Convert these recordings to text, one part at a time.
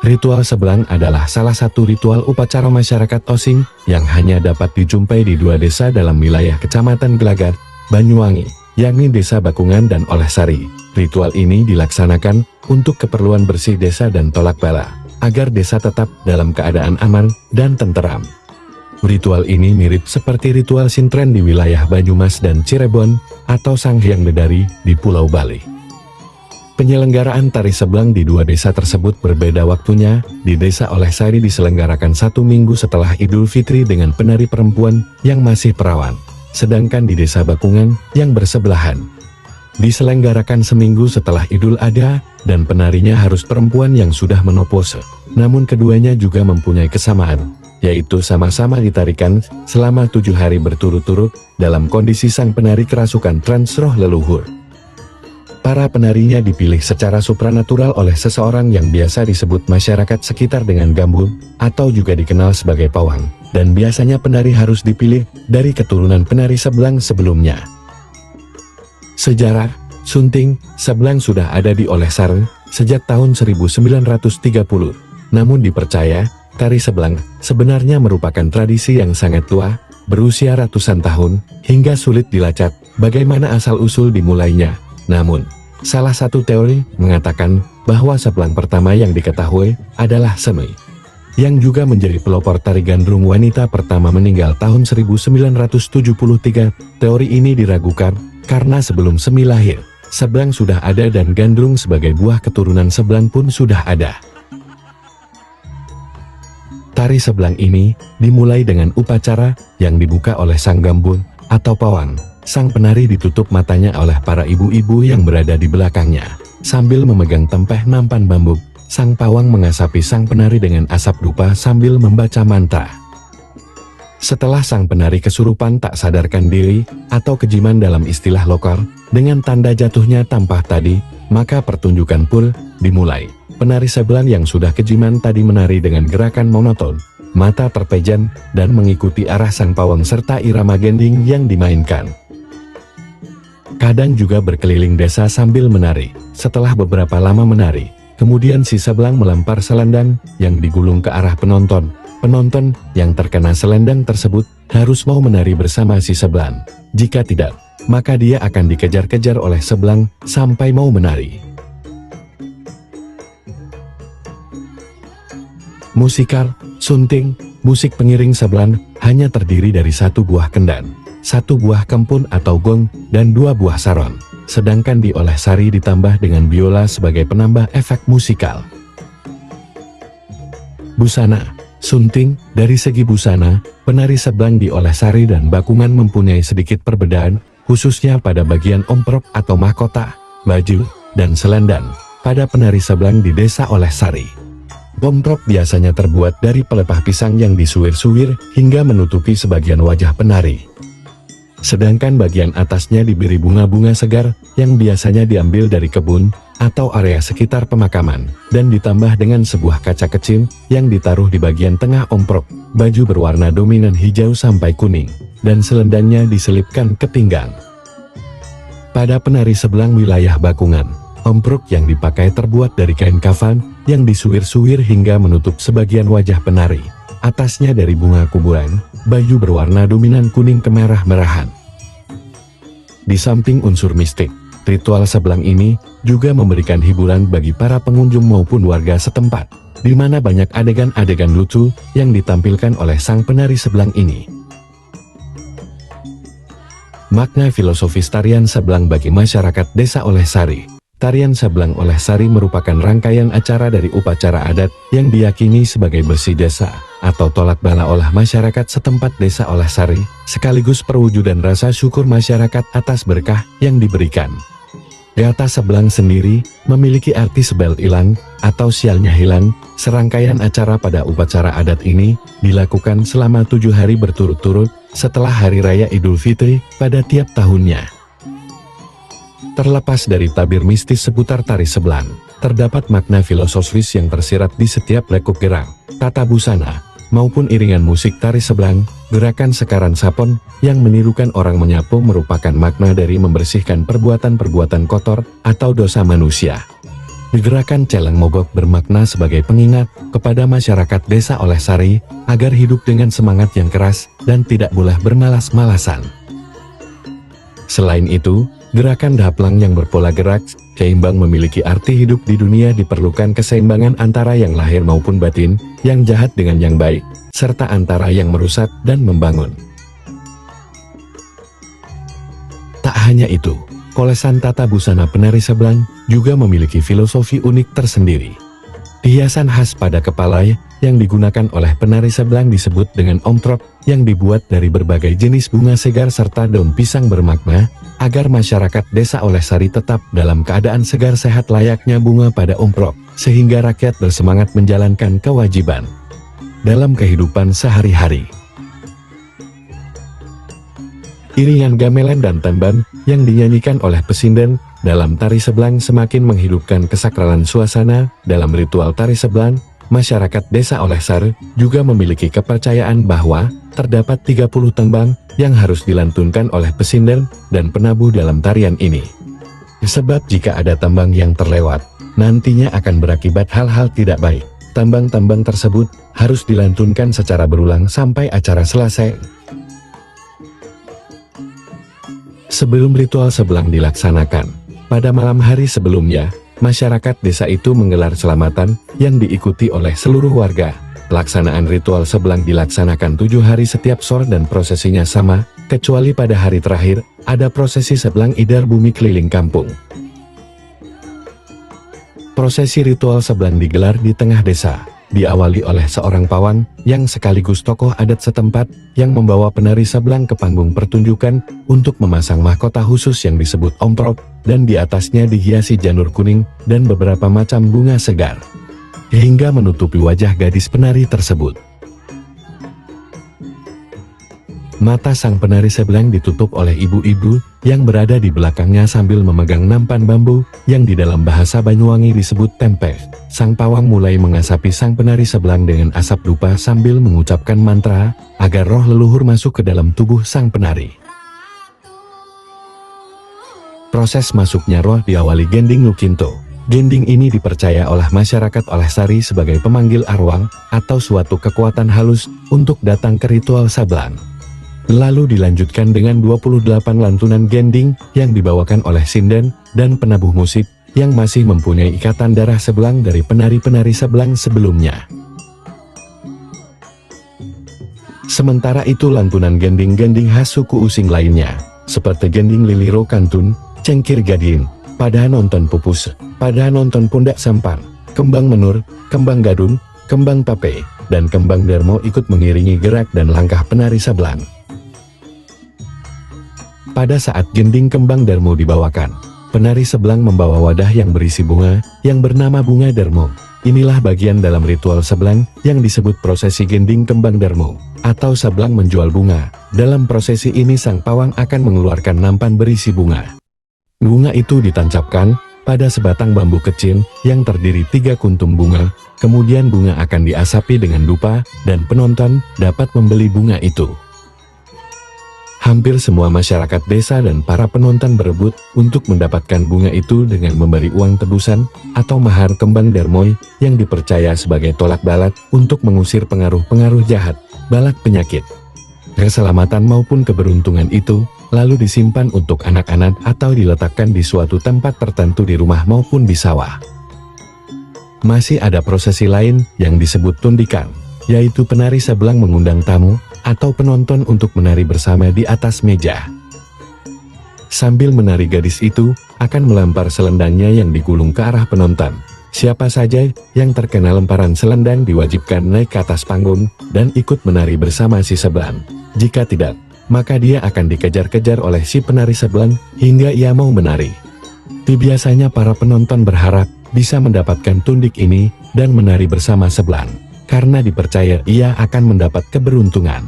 Ritual sebelang adalah salah satu ritual upacara masyarakat Osing yang hanya dapat dijumpai di 2 desa dalam wilayah Kecamatan Gelagat, Banyuwangi, yakni Desa Bakungan dan Olehsari. Ritual ini dilaksanakan untuk keperluan bersih desa dan tolak bala, agar desa tetap dalam keadaan aman dan tenteram. Ritual ini mirip seperti ritual Sintren di wilayah Banyumas dan Cirebon, atau Sanghyang Dedari di Pulau Bali. Penyelenggaraan tari sebelang di 2 desa tersebut berbeda waktunya. Di Desa Olehsari diselenggarakan 1 minggu setelah Idul Fitri dengan penari perempuan yang masih perawan, sedangkan di Desa Bakungan yang bersebelahan diselenggarakan seminggu setelah Idul Adha, dan penarinya harus perempuan yang sudah menopause. Namun keduanya juga mempunyai kesamaan, yaitu sama-sama ditarikan selama 7 hari berturut-turut dalam kondisi sang penari kerasukan trans roh leluhur. Para penarinya dipilih secara supranatural oleh seseorang yang biasa disebut masyarakat sekitar dengan Gambung, atau juga dikenal sebagai Pawang, dan biasanya penari harus dipilih dari keturunan penari sebelang sebelumnya. Sejarah, sunting sebelang sudah ada di Olehsari sejak tahun 1930. Namun dipercaya, tari sebelang sebenarnya merupakan tradisi yang sangat tua, berusia ratusan tahun, hingga sulit dilacak bagaimana asal-usul dimulainya. Namun, salah satu teori mengatakan bahwa sebelang pertama yang diketahui adalah Semai, yang juga menjadi pelopor tari gandrung wanita pertama meninggal tahun 1973. Teori ini diragukan karena sebelum Semai lahir, sebelang sudah ada dan gandrung sebagai buah keturunan sebelang pun sudah ada. Tari sebelang ini dimulai dengan upacara yang dibuka oleh sang Gambung atau Pawang. Sang penari ditutup matanya oleh para ibu-ibu yang berada di belakangnya. Sambil memegang tempeh nampan bambu, sang Pawang mengasapi sang penari dengan asap dupa sambil membaca mantra. Setelah sang penari kesurupan tak sadarkan diri, atau kejiman dalam istilah lokal, dengan tanda jatuhnya tampah tadi, maka pertunjukan pun dimulai. Penari sebelang yang sudah kejiman tadi menari dengan gerakan monoton, mata terpejan, dan mengikuti arah sang Pawang serta irama gending yang dimainkan. Kadang juga berkeliling desa sambil menari. Setelah beberapa lama menari, kemudian si sebelang melempar selendang yang digulung ke arah penonton. Penonton yang terkena selendang tersebut harus mau menari bersama si sebelang. Jika tidak, maka dia akan dikejar-kejar oleh sebelang sampai mau menari. Musikal, sunting, musik pengiring sebelang hanya terdiri dari 1 buah kendan, 1 buah kempun atau gong, dan 2 buah saron. Sedangkan di Olehsari ditambah dengan biola sebagai penambah efek musikal. Busana, sunting. Dari segi busana, penari sebelang di Olehsari dan Bakungan mempunyai sedikit perbedaan, khususnya pada bagian omprok atau mahkota, baju, dan selendang. Pada penari sebelang di Desa Olehsari, omprok biasanya terbuat dari pelepah pisang yang disuir-suir hingga menutupi sebagian wajah penari. Sedangkan bagian atasnya diberi bunga-bunga segar yang biasanya diambil dari kebun atau area sekitar pemakaman, dan ditambah dengan sebuah kaca kecil yang ditaruh di bagian tengah omprok. Baju berwarna dominan hijau sampai kuning, dan selendangnya diselipkan ke pinggang. Pada penari sebelang wilayah Bakungan, omprok yang dipakai terbuat dari kain kafan yang disuir-suir hingga menutup sebagian wajah penari. Atasnya dari bunga kuburan, baju berwarna dominan kuning kemerah-merahan. Di samping unsur mistik, ritual sebelang ini juga memberikan hiburan bagi para pengunjung maupun warga setempat, di mana banyak adegan-adegan lucu yang ditampilkan oleh sang penari sebelang ini. Makna filosofis tarian sebelang bagi masyarakat Desa Olehsari. Tarian sebelang Olehsari merupakan rangkaian acara dari upacara adat yang diyakini sebagai bersih desa atau tolak bala oleh masyarakat setempat Desa Olehsari, sekaligus perwujudan rasa syukur masyarakat atas berkah yang diberikan. Kata sebelang sendiri memiliki arti sebel ilang atau sialnya hilang. Serangkaian acara pada upacara adat ini dilakukan selama 7 hari berturut-turut setelah Hari Raya Idul Fitri pada tiap tahunnya. Terlepas dari tabir mistis seputar tari sebelang, terdapat makna filosofis yang tersirat di setiap lekuk gerak, tata busana, maupun iringan musik tari sebelang. Gerakan sekaran sapon yang menirukan orang menyapu merupakan makna dari membersihkan perbuatan-perbuatan kotor atau dosa manusia. Gerakan Celeng Mogok bermakna sebagai pengingat kepada masyarakat desa Olehsari agar hidup dengan semangat yang keras dan tidak boleh bermalas-malasan. Selain itu, gerakan Dahaplang yang berpola gerak seimbang memiliki arti hidup di dunia diperlukan keseimbangan antara yang lahir maupun batin, yang jahat dengan yang baik, serta antara yang merusak dan membangun. Tak hanya itu, kolesan tata busana penari Sebelang juga memiliki filosofi unik tersendiri. Hiasan khas pada kepala yang digunakan oleh penari Sebelang disebut dengan omprok, yang dibuat dari berbagai jenis bunga segar serta daun pisang bermakna agar masyarakat desa Olehsari tetap dalam keadaan segar sehat layaknya bunga pada omprok, sehingga rakyat bersemangat menjalankan kewajiban dalam kehidupan sehari-hari. Iringan gamelan dan tamban yang dinyanyikan oleh pesinden dalam tari Sebelang semakin menghidupkan kesakralan suasana. Dalam ritual tari Sebelang, masyarakat desa Olehsari juga memiliki kepercayaan bahwa terdapat 30 tembang yang harus dilantunkan oleh pesinden dan penabuh dalam tarian ini. Sebab jika ada tembang yang terlewat, nantinya akan berakibat hal-hal tidak baik. Tembang-tembang tersebut harus dilantunkan secara berulang sampai acara selesai. Sebelum ritual Sebelang dilaksanakan, pada malam hari sebelumnya, masyarakat desa itu menggelar selamatan yang diikuti oleh seluruh warga. Pelaksanaan ritual Sebelang dilaksanakan 7 hari setiap sore dan prosesinya sama, kecuali pada hari terakhir, ada prosesi Sebelang Idar Bumi keliling kampung. Prosesi ritual Sebelang digelar di tengah desa, diawali oleh seorang pawang yang sekaligus tokoh adat setempat yang membawa penari Sebelang ke panggung pertunjukan untuk memasang mahkota khusus yang disebut omprok, dan di atasnya dihiasi janur kuning dan beberapa macam bunga segar, hingga menutupi wajah gadis penari tersebut. Mata sang penari Sebelang ditutup oleh ibu-ibu yang berada di belakangnya sambil memegang nampan bambu yang di dalam bahasa Banyuwangi disebut tempe. Sang pawang mulai mengasapi sang penari Sebelang dengan asap dupa sambil mengucapkan mantra agar roh leluhur masuk ke dalam tubuh sang penari. Proses masuknya roh diawali gending lukinto. Gending ini dipercaya oleh masyarakat Olehsari sebagai pemanggil arwah atau suatu kekuatan halus untuk datang ke ritual Sebelang. Lalu dilanjutkan dengan 28 lantunan gending yang dibawakan oleh sinden dan penabuh musik yang masih mempunyai ikatan darah Sebelang dari penari-penari Sebelang sebelumnya. Sementara itu lantunan gending-gending khas suku Using lainnya, seperti gending Liliro Kantun, Cengkir Gadin, Padahan Nonton Pupus, Padahan Nonton Pundak Sampang, Kembang Menur, Kembang Gadun, Kembang Tape, dan Kembang Darmo ikut mengiringi gerak dan langkah penari Sebelang. Pada saat gending Kembang Darmo dibawakan, penari Sebelang membawa wadah yang berisi bunga, yang bernama bunga Darmo. Inilah bagian dalam ritual Sebelang yang disebut prosesi gending Kembang Darmo, atau Sebelang menjual bunga. Dalam prosesi ini sang pawang akan mengeluarkan nampan berisi bunga. Bunga itu ditancapkan pada sebatang bambu kecil yang terdiri 3 kuntum bunga, kemudian bunga akan diasapi dengan dupa, dan penonton dapat membeli bunga itu. Hampir semua masyarakat desa dan para penonton berebut untuk mendapatkan bunga itu dengan memberi uang tebusan atau mahar Kembang Darmoy yang dipercaya sebagai tolak balak untuk mengusir pengaruh-pengaruh jahat, balak penyakit, keselamatan maupun keberuntungan itu, lalu disimpan untuk anak-anak atau diletakkan di suatu tempat tertentu di rumah maupun di sawah. Masih ada prosesi lain yang disebut tundikan, yaitu penari Sebelang mengundang tamu atau penonton untuk menari bersama di atas meja. Sambil menari gadis itu akan melempar selendangnya yang digulung ke arah penonton. Siapa saja yang terkena lemparan selendang diwajibkan naik ke atas panggung dan ikut menari bersama si Sebelang. Jika tidak, maka dia akan dikejar-kejar oleh si penari Sebelang hingga ia mau menari. Biasanya para penonton berharap bisa mendapatkan tundik ini dan menari bersama Sebelang, karena dipercaya ia akan mendapat keberuntungan.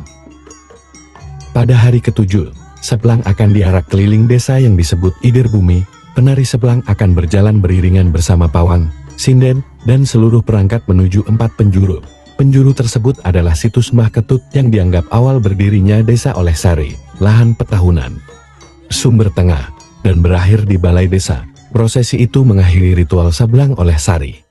Pada hari ke-7, Sebelang akan diarak keliling desa yang disebut Idir Bumi. Penari Sebelang akan berjalan beriringan bersama pawang, sinden, dan seluruh perangkat menuju 4 penjuru. Penjuru tersebut adalah situs Mbah Ketut yang dianggap awal berdirinya desa Olehsari, lahan petahunan, sumber tengah, dan berakhir di balai desa. Prosesi itu mengakhiri ritual Sablang oleh Sari.